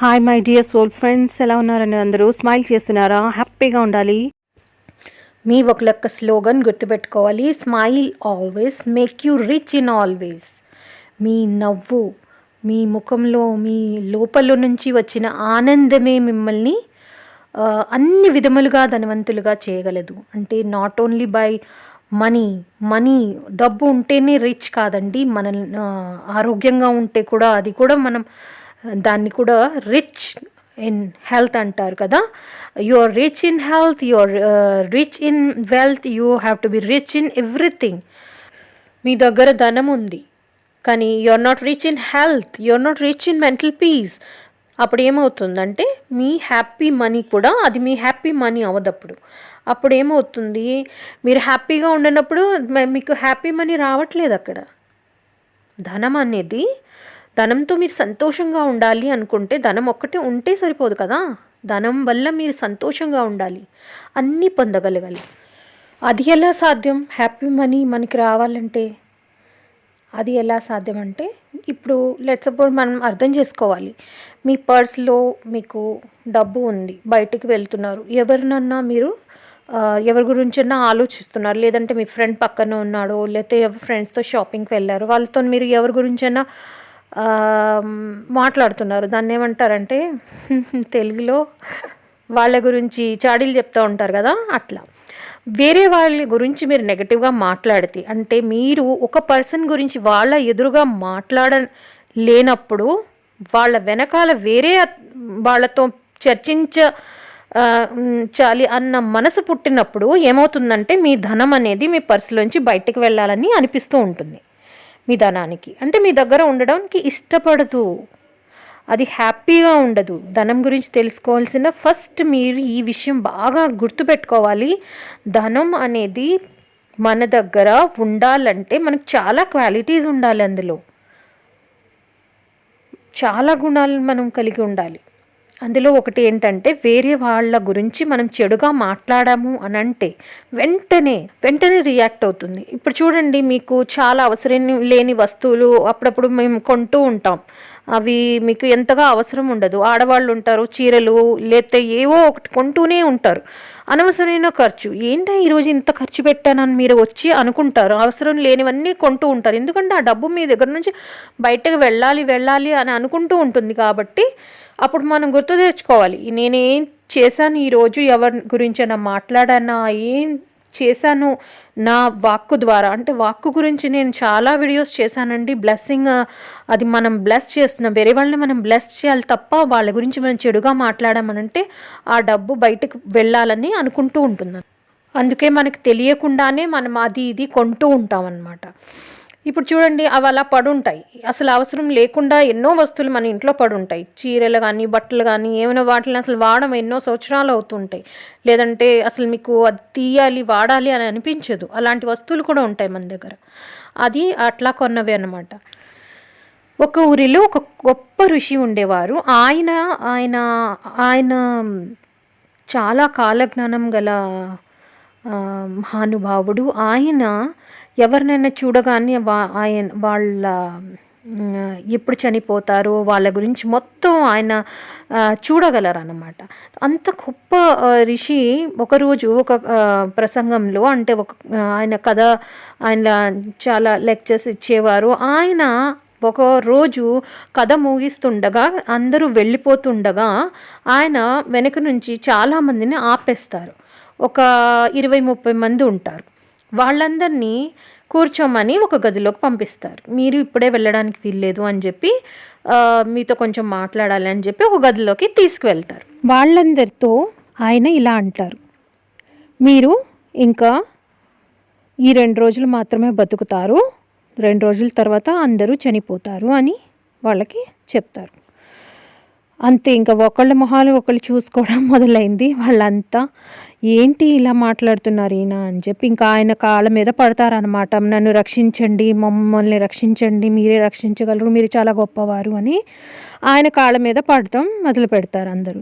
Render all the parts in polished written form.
Hi my dear soul friends, ఎలా ఉన్నారని అందరూ స్మైల్ చేస్తున్నారా? హ్యాపీగా ఉండాలి. మీ వకులక్క స్లోగన్ గుర్తుపెట్టుకోవాలి. Smile always make you rich in always. మీ నవ్వు, మీ ముఖంలో, మీ లోపల నుంచి వచ్చిన ఆనందమే మిమ్మల్ని అన్ని విధములుగా ధనవంతులుగా చేయగలదు. అంటే నాట్ ఓన్లీ బై మనీ డబ్బు ఉంటేనే రిచ్ కాదండి. మన ఆరోగ్యంగా ఉంటే కూడా అది కూడా మనం దాన్ని కూడా రిచ్ ఇన్ హెల్త్ అంటారు కదా. You are rich in health, you are rich in wealth, you have to be rich in everything. మీ దగ్గర ధనం ఉంది కానీ you are not rich in health, you are not rich in mental peace. అప్పుడు ఏమవుతుందంటే మీ happy money కూడా అది మీ happy money అవ్వదప్పుడు. అప్పుడు ఏమవుతుంది, మీరు హ్యాపీగా ఉండనప్పుడు మీకు హ్యాపీ మనీ రావట్లేదు. అక్కడ ధనం అనేది, ధనంతో మీరు సంతోషంగా ఉండాలి అనుకుంటే ధనం ఒక్కటే ఉంటే సరిపోదు కదా. ధనం వల్ల మీరు సంతోషంగా ఉండాలి, అన్నీ పొందగలగాలి. అది ఎలా సాధ్యం? హ్యాపీ మనీ మనకి రావాలంటే అది ఎలా సాధ్యం అంటే, ఇప్పుడు లెట్స్ సపోజ్ మనం అర్థం చేసుకోవాలి. మీ పర్స్లో మీకు డబ్బు ఉంది, బయటికి వెళ్తున్నారు, ఎవరినన్నా మీరు ఎవరి గురించైనా ఆలోచిస్తున్నారు, లేదంటే మీ ఫ్రెండ్ పక్కన ఉన్నాడో, లేకపోతే ఎవరి ఫ్రెండ్స్తో షాపింగ్కి వెళ్ళారు, వాళ్ళతో మీరు ఎవరి గురించైనా మాట్లాడుతున్నారు. దాన్ని ఏమంటారంటే తెలుగులో వాళ్ళ గురించి చాడీలు చెప్తూ ఉంటారు కదా. అట్లా వేరే వాళ్ళ గురించి మీరు నెగటివ్గా మాట్లాడితే, అంటే మీరు ఒక పర్సన్ గురించి వాళ్ళ ఎదురుగా మాట్లాడలేనప్పుడు వాళ్ళ వెనకాల వేరే వాళ్ళతో చర్చించాలి అన్న మనసు పుట్టినప్పుడు ఏమవుతుందంటే మీ ధనం అనేది మీ పర్సులోంచి బయటికి వెళ్ళాలని అనిపిస్తూ ఉంటుంది. మీ ధనానికి అంటే మీ దగ్గర ఉండడానికి ఇష్టపడదు, అది హ్యాపీగా ఉండదు. ధనం గురించి తెలుసుకోవాల్సిన ఫస్ట్ మీరు ఈ విషయం బాగా గుర్తుపెట్టుకోవాలి. ధనం అనేది మన దగ్గర ఉండాలంటే మనకు చాలా క్వాలిటీస్ ఉండాలి, అందులో చాలా గుణాలను మనం కలిగి ఉండాలి. అందులో ఒకటి ఏంటంటే, వేరే వాళ్ళ గురించి మనం చెడుగా మాట్లాడాము అని అంటే వెంటనే రియాక్ట్ అవుతుంది. ఇప్పుడు చూడండి, మీకు చాలా అవసరం లేని వస్తువులు అప్పుడప్పుడు మేము కొంటూ ఉంటాం. అవి మీకు ఎంతగా అవసరం ఉండదు. ఆడవాళ్ళు ఉంటారు, చీరలు లేకపోతే ఏవో ఒకటి కొంటూనే ఉంటారు. అనవసరమైన ఖర్చు, ఏంటో ఈరోజు ఇంత ఖర్చు పెట్టానని మీరు వచ్చి అనుకుంటారు. అవసరం లేనివన్నీ కొంటూ ఉంటారు. ఎందుకంటే ఆ డబ్బు మీ దగ్గర నుంచి బయటకు వెళ్ళాలి అని అనుకుంటూ ఉంటుంది. కాబట్టి అప్పుడు మనం గుర్తు తెచ్చుకోవాలి, నేనేం చేశాను ఈరోజు, ఎవరి గురించైనా మాట్లాడానా, ఏం చేశాను నా వాక్కు ద్వారా. అంటే వాక్కు గురించి నేను చాలా వీడియోస్ చేశానండి. బ్లెస్సింగ్, అది మనం బ్లెస్ చేస్తున్నాం, వేరే వాళ్ళని మనం బ్లెస్ చేయాలి తప్ప వాళ్ళ గురించి మనం చెడుగా మాట్లాడామనంటే ఆ డబ్బు బయటకు వెళ్ళాలని అనుకుంటూ ఉంటున్నాను. అందుకే మనకు తెలియకుండానే మనం అది ఇది కొంటూ ఉంటాం అన్నమాట. ఇప్పుడు చూడండి, అవి అలా పడుంటాయి. అసలు అవసరం లేకుండా ఎన్నో వస్తువులు మన ఇంట్లో పడుంటాయి. చీరలు కానీ, బట్టలు కానీ, ఏమైనా వాటిని అసలు వాడడం ఎన్నో సంవత్సరాలు అవుతుంటాయి. లేదంటే అసలు మీకు అది తీయాలి, వాడాలి అని అనిపించదు. అలాంటి వస్తువులు కూడా ఉంటాయి మన దగ్గర. అది అట్లా కొన్నవి అన్నమాట. ఒక ఊరిలో ఒక గొప్ప ఋషి ఉండేవారు. ఆయన చాలా కాలజ్ఞానం గల మహానుభావుడు. ఆయన ఎవరినైనా చూడగానే వాళ్ళ ఎప్పుడు చనిపోతారో వాళ్ళ గురించి మొత్తం ఆయన చూడగలరు అన్నమాట. అంత గొప్ప ఋషి ఒకరోజు ఒక ప్రసంగంలో, అంటే ఆయన చాలా లెక్చర్స్ ఇచ్చేవారు. ఆయన ఒక రోజు కథ ముగిస్తుండగా, అందరూ వెళ్ళిపోతుండగా ఆయన వెనక నుంచి చాలామందిని ఆపేస్తారు. ఒక 20-30 మంది ఉంటారు. వాళ్ళందరినీ కూర్చోమని ఒక గదిలోకి పంపిస్తారు. మీరు ఇప్పుడే వెళ్ళడానికి వీల్లేదు అని చెప్పి, మీతో కొంచెం మాట్లాడాలి అని చెప్పి ఒక గదిలోకి తీసుకువెళ్తారు. వాళ్ళందరితో ఆయన ఇలా అంటారు, మీరు ఇంకా ఈ 2 రోజులు మాత్రమే బతుకుతారు, 2 రోజుల తర్వాత అందరూ చనిపోతారు అని వాళ్ళకి చెప్తారు. అంతే, ఇంకా ఒకళ్ళ మొహాలు ఒకళ్ళు చూసుకోవడం మొదలైంది. వాళ్ళంతా ఏంటి ఇలా మాట్లాడుతున్నారు ఈయన అని చెప్పి ఇంకా ఆయన కాళ్ళ మీద పడతారనమాట. నన్ను రక్షించండి, మమ్మల్ని రక్షించండి, మీరే రక్షించగలరు, మీరు చాలా గొప్పవారు అని ఆయన కాళ్ళ మీద పడటం మొదలు పెడతారు అందరూ.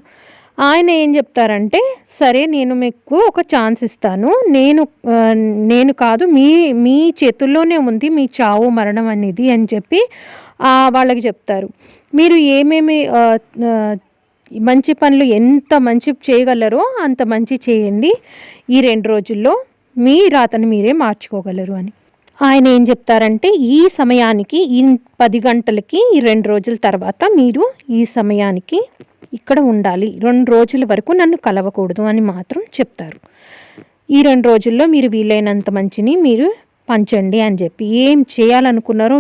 ఆయన ఏం చెప్తారంటే, సరే నేను మీకు ఒక ఛాన్స్ ఇస్తాను, నేను కాదు మీ చేతుల్లోనే ఉంది మీ చావు మరణం అనేది అని చెప్పి వాళ్ళకి చెప్తారు. మీరు ఏమేమి ఈ మంచి పనులు ఎంత మంచి చేయగలరో అంత మంచి చేయండి. ఈ 2 రోజుల్లో మీ రాతను మీరే మార్చుకోగలరు అని. ఆయన ఏం చెప్తారంటే ఈ సమయానికి ఈ 10 గంటలకి ఈ 2 రోజుల తర్వాత మీరు ఈ సమయానికి ఇక్కడ ఉండాలి. 2 రోజుల వరకు నన్ను కలవకూడదు అని మాత్రం చెప్తారు. ఈ 2 రోజుల్లో మీరు వీలైనంత మంచిని మీరు పంచండి అని చెప్పి, ఏం చేయాలనుకున్నారో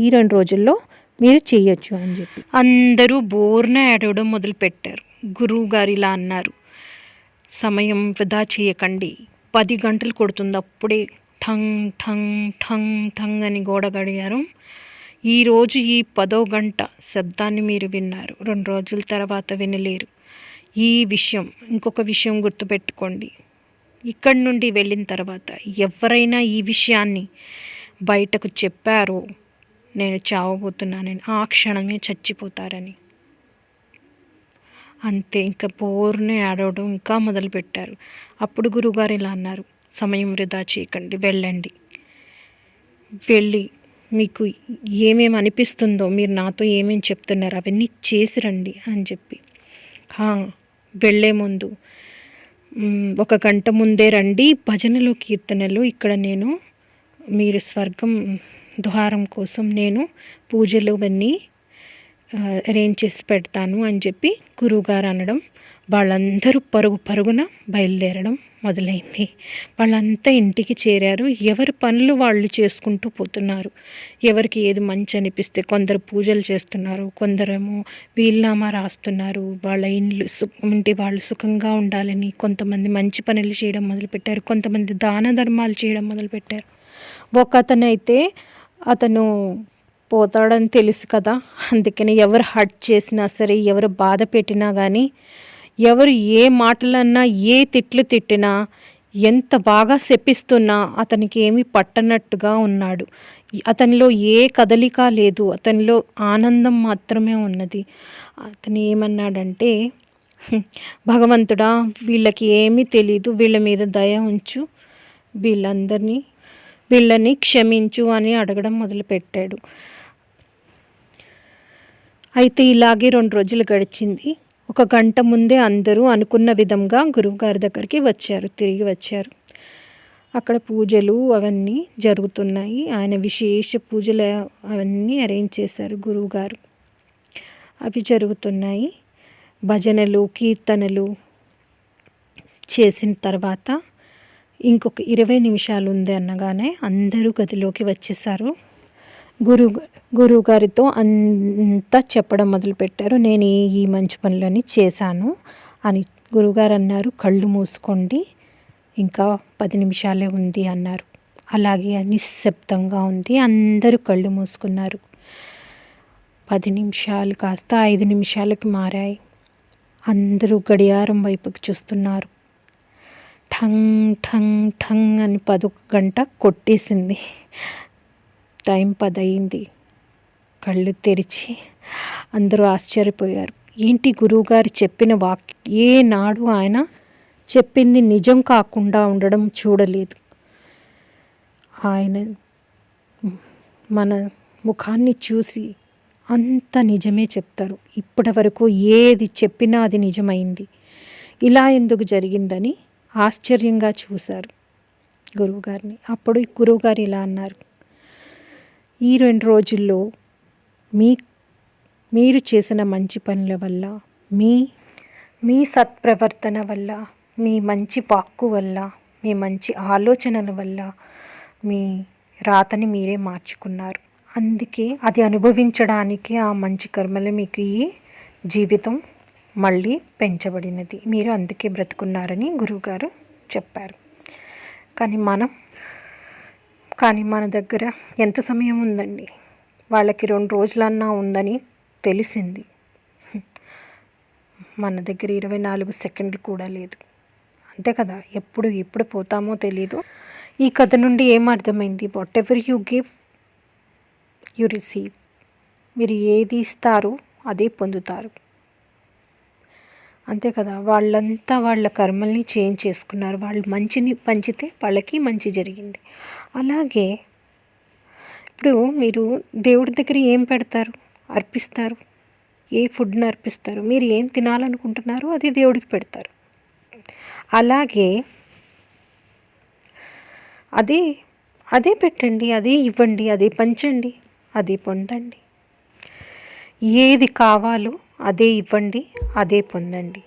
ఈ 2 రోజుల్లో మీరు చేయొచ్చు అని చెప్పి అందరూ బోర్న ఏడవడం మొదలుపెట్టారు. గురువు గారు ఇలా అన్నారు, సమయం వృధా చేయకండి, 10 గంటలు కొడుతుంది అప్పుడే ఠంగ్ ఠంగ్ ఠంగ్ ఠంగ్ అని గోడ గడియారం. ఈరోజు ఈ 10వ గంట శబ్దాన్ని మీరు విన్నారు, 2 రోజుల తర్వాత వినలేరు. ఈ విషయం, ఇంకొక విషయం గుర్తుపెట్టుకోండి, ఇక్కడి నుండి వెళ్ళిన తర్వాత ఎవరైనా ఈ విషయాన్ని బయటకు చెప్పారో నేను చావబోతున్నానని, ఆ క్షణమే చచ్చిపోతారని. అంతే, ఇంకా బోర్నే ఆడవడం ఇంకా మొదలుపెట్టారు. అప్పుడు గురువుగారు ఇలా అన్నారు, సమయం వృధా చేయకండి, వెళ్ళండి, వెళ్ళి మీకు ఏమేమి అనిపిస్తుందో, మీరు నాతో ఏమేమి చెప్తున్నారు అవన్నీ చేసి రండి అని చెప్పి, వెళ్ళే ముందు 1 గంట ముందే రండి, భజనలు కీర్తనలు ఇక్కడ నేను మీరు స్వర్గం ద్వారం కోసం నేను పూజలు అవన్నీ అరేంజ్ చేసి పెడతాను అని చెప్పి గురువుగారు అనడం, వాళ్ళందరూ పరుగున బయలుదేరడం మొదలైంది. వాళ్ళంతా ఇంటికి చేరారు. ఎవరి పనులు వాళ్ళు చేసుకుంటూ పోతున్నారు. ఎవరికి ఏది మంచి అనిపిస్తే కొందరు పూజలు చేస్తున్నారు, కొందరేమో వీలునామా రాస్తున్నారు, వాళ్ళ ఇంటి వాళ్ళు సుఖంగా ఉండాలని కొంతమంది మంచి పనులు చేయడం మొదలుపెట్టారు, కొంతమంది దాన ధర్మాలు చేయడం మొదలుపెట్టారు. ఒక అతను పోతాడని తెలుసు కదా, అందుకని ఎవరు హర్ట్ చేసినా సరే, ఎవరు బాధ పెట్టినా కానీ, ఎవరు ఏ మాటలన్నా ఏ తిట్లు తిట్టినా, ఎంత బాగా శపిస్తున్నా అతనికి ఏమీ పట్టనట్టుగా ఉన్నాడు. అతనిలో ఏ కదలిక లేదు, అతనిలో ఆనందం మాత్రమే ఉన్నది. అతను ఏమన్నాడంటే, భగవంతుడా వీళ్ళకి ఏమీ తెలీదు, వీళ్ళ మీద దయ ఉంచు, వీళ్ళని క్షమించు అని అడగడం మొదలుపెట్టాడు. అయితే ఇలాగే 2 రోజులు గడిచింది. 1 గంట ముందే అందరూ అనుకున్న విధంగా గురువుగారి దగ్గరికి తిరిగి వచ్చారు. అక్కడ పూజలు అవన్నీ జరుగుతున్నాయి. ఆయన విశేష పూజలు అవన్నీ అరేంజ్ చేశారు గురువుగారు. అవి జరుగుతున్నాయి. భజనలు కీర్తనలు చేసిన తర్వాత ఇంకొక 20 నిమిషాలు ఉంది అనగానే అందరూ గదిలోకి వచ్చేసారు. గురువుగారితో అంతా చెప్పడం మొదలుపెట్టారు, నేను ఈ మంచి పనులని చేశాను అని. గురువుగారు అన్నారు, కళ్ళు మూసుకోండి, ఇంకా 10 నిమిషాలే ఉంది అన్నారు. అలాగే నిశ్శబ్దంగా ఉంది. అందరూ కళ్ళు మూసుకున్నారు. 10 నిమిషాలు కాస్త 5 నిమిషాలకు మారాయి. అందరూ గడియారం వైపుకి చూస్తున్నారు. ఠంగ్ ఠంగ్ ఠంగ్ అని 10 గంట కొట్టేసింది. టైం 10 అయింది. కళ్ళు తెరిచి అందరూ ఆశ్చర్యపోయారు. ఏంటి గురువుగారు చెప్పిన ఏనాడు ఆయన చెప్పింది నిజం కాకుండా ఉండడం చూడలేదు. ఆయన మన ముఖాన్ని చూసి అంత నిజమే చెప్తారు. ఇప్పటి వరకు ఏది చెప్పినా అది నిజమైంది. ఇలా ఎందుకు జరిగిందని ఆశ్చర్యంగా చూశారు గురువుగారిని. అప్పుడు గురువుగారు ఇలా అన్నారు, ఈ 2 రోజుల్లో మీరు చేసిన మంచి పనుల వల్ల, మీ సత్ప్రవర్తన వల్ల, మీ మంచి వాక్కు వల్ల, మీ మంచి ఆలోచనల వల్ల మీ రాతని మీరే మార్చుకున్నారు. అందుకే అది అనుభవించడానికి ఆ మంచి కర్మలు మీకు ఈ జీవితం మళ్ళీ పెంచబడినది. మీరు అందుకే బ్రతుకున్నారని గురువుగారు చెప్పారు. కానీ మన దగ్గర ఎంత సమయం ఉందండి? వాళ్ళకి 2 రోజులన్నా ఉందని తెలిసింది. మన దగ్గర 24 సెకండ్లు కూడా లేదు. అంతే కదా, ఎప్పుడు పోతామో తెలీదు. ఈ కథ నుండి ఏం అర్థమైంది? What ever you give you receive. మీరు ఏది ఇస్తారో అదే పొందుతారు. అంతే కదా, వాళ్ళంతా వాళ్ళ కర్మల్ని చేంజ్ చేసుకున్నారు. వాళ్ళు మంచిని పంచితే వాళ్ళకి మంచి జరిగింది. అలాగే ఇప్పుడు మీరు దేవుడి దగ్గర ఏం పెడతారు, అర్పిస్తారు? ఏ ఫుడ్ని అర్పిస్తారు, మీరు ఏం తినాలనుకుంటున్నారో అది దేవుడికి పెడతారు. అలాగే అదే అదే పెట్టండి, అదే ఇవ్వండి, అదే పంచండి, అదే పొందండి. ఏది కావాలో అదే ఇవ్వండి, అదే పొందండి.